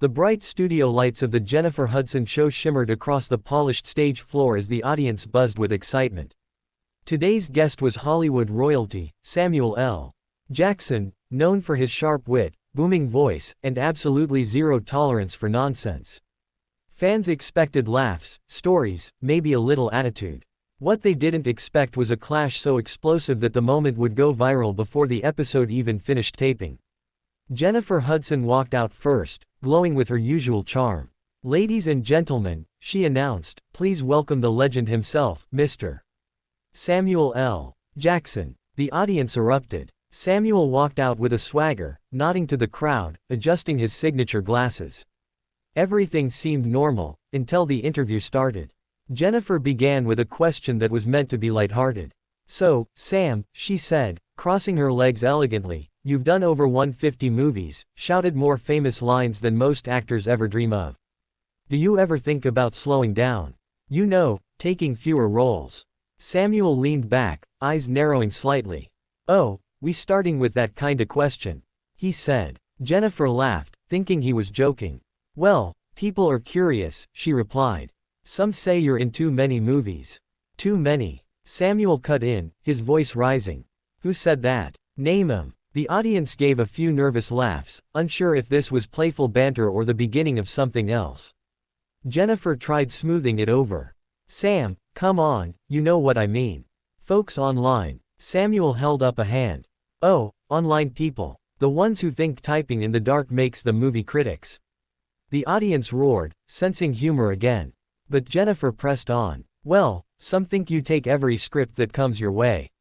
The bright studio lights of the Jennifer Hudson show shimmered across the polished stage floor as the audience buzzed with excitement. Today's guest was Hollywood royalty, Samuel L. Jackson, known for his sharp wit, booming voice, and absolutely zero tolerance for nonsense. Fans expected laughs, stories, maybe a little attitude. What they didn't expect was a clash so explosive that the moment would go viral before the episode even finished taping. Jennifer Hudson walked out first, glowing with her usual charm. "Ladies and gentlemen," she announced, "please welcome the legend himself, Mr. Samuel L. Jackson." The audience erupted. Samuel walked out with a swagger, nodding to the crowd, adjusting his signature glasses. Everything seemed normal, until the interview started. Jennifer began with a question that was meant to be lighthearted. "So, Sam," she said, crossing her legs elegantly, "you've done over 150 movies, shouted more famous lines than most actors ever dream of. Do you ever think about slowing down? You know, taking fewer roles?" Samuel leaned back, eyes narrowing slightly. "Oh, we starting with that kinda question?" he said. Jennifer laughed, thinking he was joking. "Well, people are curious," she replied. "Some say you're in too many movies." "Too many?" Samuel cut in, his voice rising. "Who said that? Name 'em." The audience gave a few nervous laughs, unsure if this was playful banter or the beginning of something else. Jennifer tried smoothing it over. "Sam, come on, you know what I mean. Folks online." Samuel held up a hand. "Oh, online people. The ones who think typing in the dark makes them movie critics." The audience roared, sensing humor again. But Jennifer pressed on. "Well, some think you take every script that comes your way."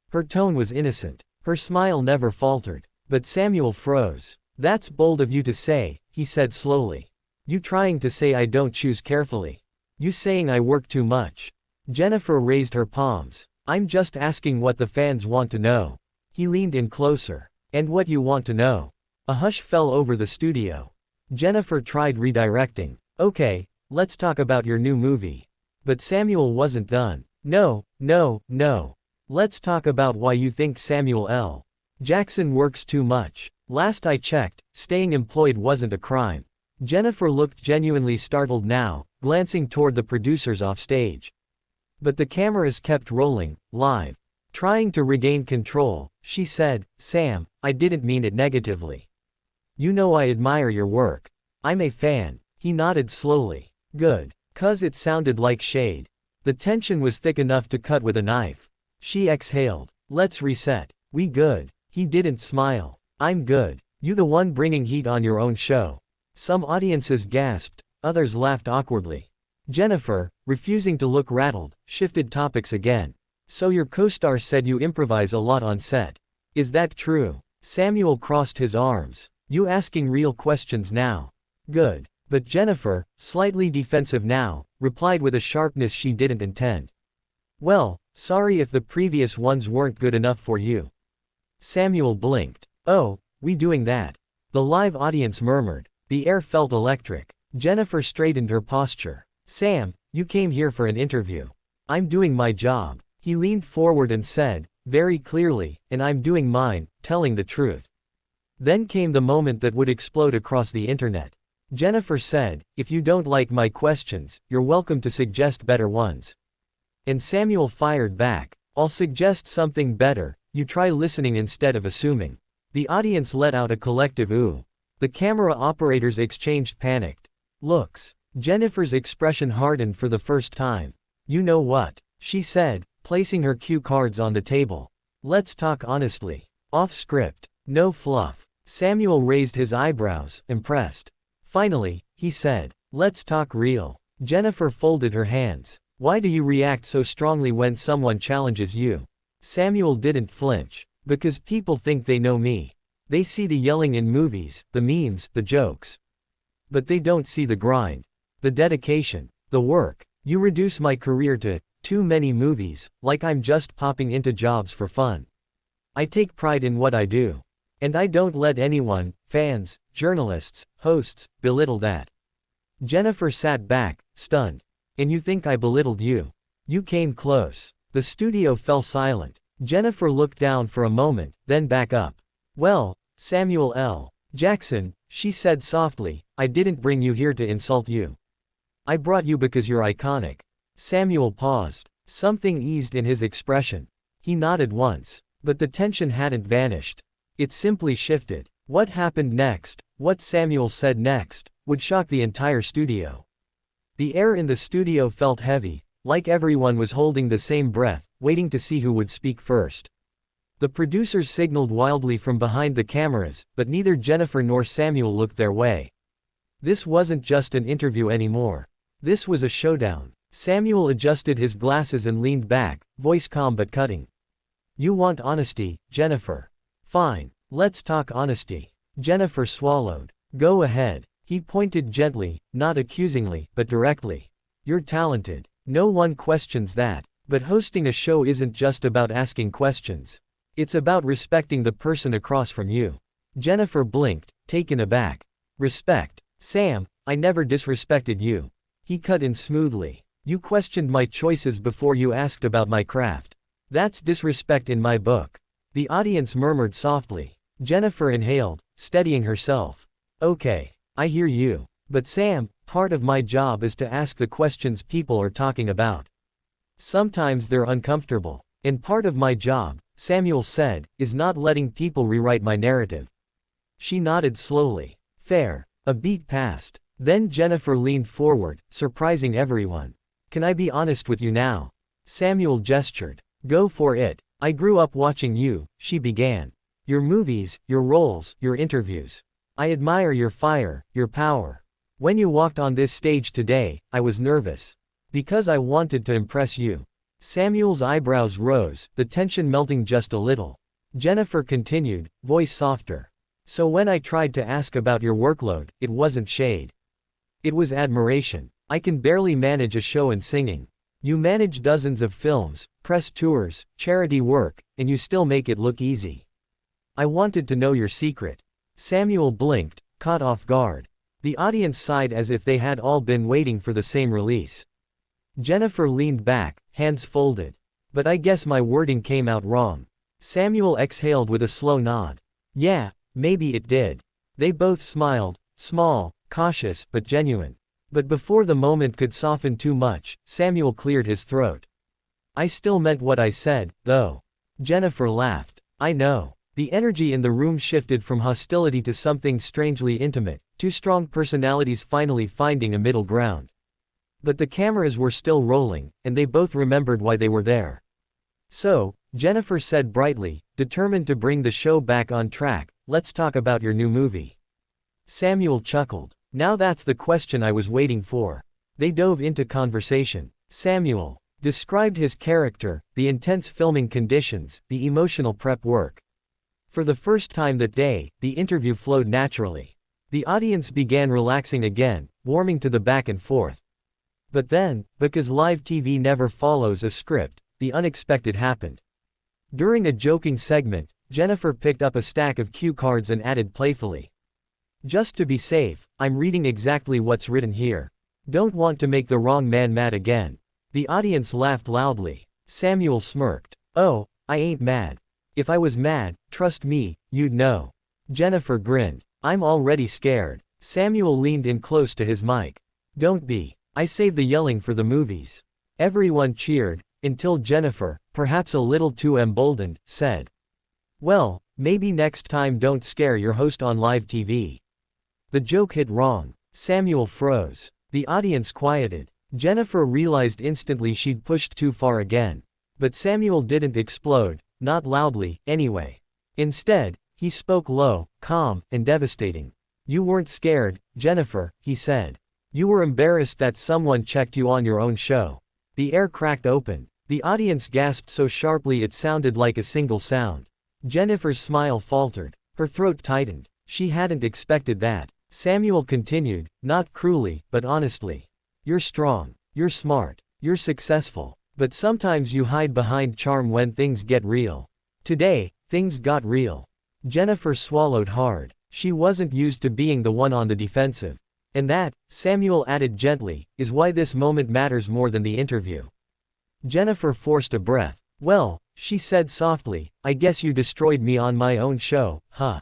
Her tone was innocent. Her smile never faltered. But Samuel froze. "That's bold of you to say," he said slowly. "You trying to say I don't choose carefully? You saying I work too much?" Jennifer raised her palms. "I'm just asking what the fans want to know." He leaned in closer. "And what you want to know?" A hush fell over the studio. Jennifer tried redirecting. "Okay, let's talk about your new movie." But Samuel wasn't done. "No, no, no. Let's talk about why you think Samuel L. Jackson works too much. Last I checked, staying employed wasn't a crime." Jennifer looked genuinely startled now, glancing toward the producers off stage. But the cameras kept rolling, live. Trying to regain control, she said, "Sam, I didn't mean it negatively. You know I admire your work. I'm a fan." He nodded slowly. "Good. 'Cause it sounded like shade." The tension was thick enough to cut with a knife. She exhaled. "Let's reset. We good?" He didn't smile. "I'm good. You the one bringing heat on your own show." Some audiences gasped, others laughed awkwardly. Jennifer, refusing to look rattled, shifted topics again. "So your co-star said you improvise a lot on set. Is that true?" Samuel crossed his arms. "You asking real questions now. Good." But Jennifer, slightly defensive now, replied with a sharpness she didn't intend. "Well, sorry if the previous ones weren't good enough for you." Samuel blinked. "Oh, we doing that?" The live audience murmured. The air felt electric. Jennifer straightened her posture. "Sam, you came here for an interview. I'm doing my job." He leaned forward and said, very clearly, "And I'm doing mine, telling the truth." Then came the moment that would explode across the internet. Jennifer said, "If you don't like my questions, you're welcome to suggest better ones." And Samuel fired back, "I'll suggest something better, you try listening instead of assuming." The audience let out a collective ooh. The camera operators exchanged panicked looks. Jennifer's expression hardened for the first time. "You know what?" she said, placing her cue cards on the table. "Let's talk honestly. Off script. No fluff." Samuel raised his eyebrows, impressed. Finally, he said, "Let's talk real." Jennifer folded her hands. "Why do you react so strongly when someone challenges you?" Samuel didn't flinch. "Because people think they know me. They see the yelling in movies, the memes, the jokes. But they don't see the grind. The dedication. The work. You reduce my career to too many movies, like I'm just popping into jobs for fun. I take pride in what I do. And I don't let anyone, fans, journalists, hosts, belittle that." Jennifer sat back, stunned. "And you think I belittled you? You came close." The studio fell silent. Jennifer looked down for a moment, then back up. "Well, Samuel L. Jackson," She said softly, I didn't bring you here to insult you. I brought you because you're iconic. Samuel paused. Something eased in his expression. He nodded once. But the tension hadn't vanished. It simply shifted. What happened next, what Samuel said next, would shock the entire studio. The air in the studio felt heavy, like everyone was holding the same breath, waiting to see who would speak first. The producers signaled wildly from behind the cameras, but neither Jennifer nor Samuel looked their way. This wasn't just an interview anymore. This was a showdown. Samuel adjusted his glasses and leaned back, voice calm but cutting. You want honesty, Jennifer. Fine, let's talk honesty. Jennifer swallowed. Go ahead. He pointed gently, not accusingly, but directly. You're talented. No one questions that. But hosting a show isn't just about asking questions. It's about respecting the person across from you. Jennifer blinked, taken aback. Respect. Sam, I never disrespected you. He cut in smoothly. You questioned my choices before you asked about my craft. That's disrespect in my book. The audience murmured softly. Jennifer inhaled, steadying herself. Okay, I hear you. But Sam, part of my job is to ask the questions people are talking about. Sometimes they're uncomfortable. And part of my job, Samuel said, is not letting people rewrite my narrative. She nodded slowly. Fair. A beat passed. Then Jennifer leaned forward, surprising everyone. Can I be honest with you now? Samuel gestured. Go for it. I grew up watching you, she began. Your movies, your roles, your interviews. I admire your fire, your power. When you walked on this stage today, I was nervous. Because I wanted to impress you. Samuel's eyebrows rose, the tension melting just a little. Jennifer continued, voice softer. So when I tried to ask about your workload, it wasn't shade. It was admiration. I can barely manage a show and singing. You manage dozens of films, press tours, charity work, and you still make it look easy. I wanted to know your secret. Samuel blinked, caught off guard. The audience sighed as if they had all been waiting for the same release. Jennifer leaned back, hands folded. But I guess my wording came out wrong. Samuel exhaled with a slow nod. Yeah, maybe it did. They both smiled, small, cautious, but genuine. But before the moment could soften too much, Samuel cleared his throat. I still meant what I said, though. Jennifer laughed. I know. The energy in the room shifted from hostility to something strangely intimate, two strong personalities finally finding a middle ground. But the cameras were still rolling, and they both remembered why they were there. So, Jennifer said brightly, determined to bring the show back on track, let's talk about your new movie. Samuel chuckled. Now that's the question I was waiting for. They dove into conversation. Samuel described his character, the intense filming conditions, the emotional prep work. For the first time that day, the interview flowed naturally. The audience began relaxing again, warming to the back and forth. But then, because live TV never follows a script, the unexpected happened. During a joking segment, Jennifer picked up a stack of cue cards and added playfully. Just to be safe, I'm reading exactly what's written here. Don't want to make the wrong man mad again. The audience laughed loudly. Samuel smirked. Oh, I ain't mad. If I was mad, trust me, you'd know. Jennifer grinned. I'm already scared. Samuel leaned in close to his mic. Don't be. I save the yelling for the movies. Everyone cheered, until Jennifer, perhaps a little too emboldened, said. Well, maybe next time don't scare your host on live TV. The joke hit wrong. Samuel froze. The audience quieted. Jennifer realized instantly she'd pushed too far again. But Samuel didn't explode, not loudly, anyway. Instead, he spoke low, calm, and devastating. You weren't scared, Jennifer, he said. You were embarrassed that someone checked you on your own show. The air cracked open. The audience gasped so sharply it sounded like a single sound. Jennifer's smile faltered. Her throat tightened. She hadn't expected that. Samuel continued, not cruelly, but honestly. You're strong. You're smart. You're successful. But sometimes you hide behind charm when things get real. Today, things got real. Jennifer swallowed hard. She wasn't used to being the one on the defensive. And that, Samuel added gently, is why this moment matters more than the interview. Jennifer forced a breath. Well, she said softly, I guess you destroyed me on my own show, huh?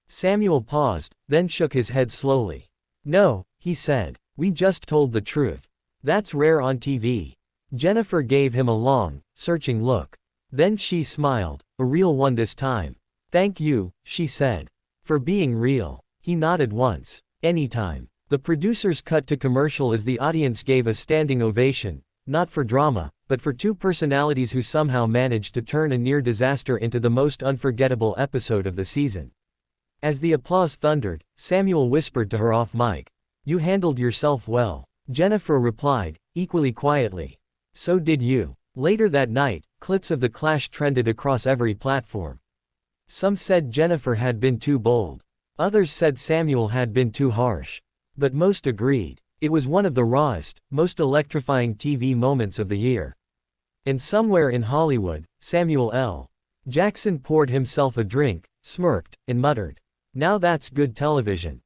Samuel paused, then shook his head slowly. No, he said. We just told the truth. That's rare on TV. Jennifer gave him a long, searching look. Then she smiled, a real one this time. Thank you, she said. For being real. He nodded once. Anytime. The producers cut to commercial as the audience gave a standing ovation, not for drama, but for two personalities who somehow managed to turn a near disaster into the most unforgettable episode of the season. As the applause thundered, Samuel whispered to her off mic. You handled yourself well. Jennifer replied, equally quietly. So did you. Later that night, clips of the clash trended across every platform. Some said Jennifer had been too bold. Others said Samuel had been too harsh. But most agreed. It was one of the rawest, most electrifying TV moments of the year. And somewhere in Hollywood, Samuel L. Jackson poured himself a drink, smirked, and muttered. Now that's good television.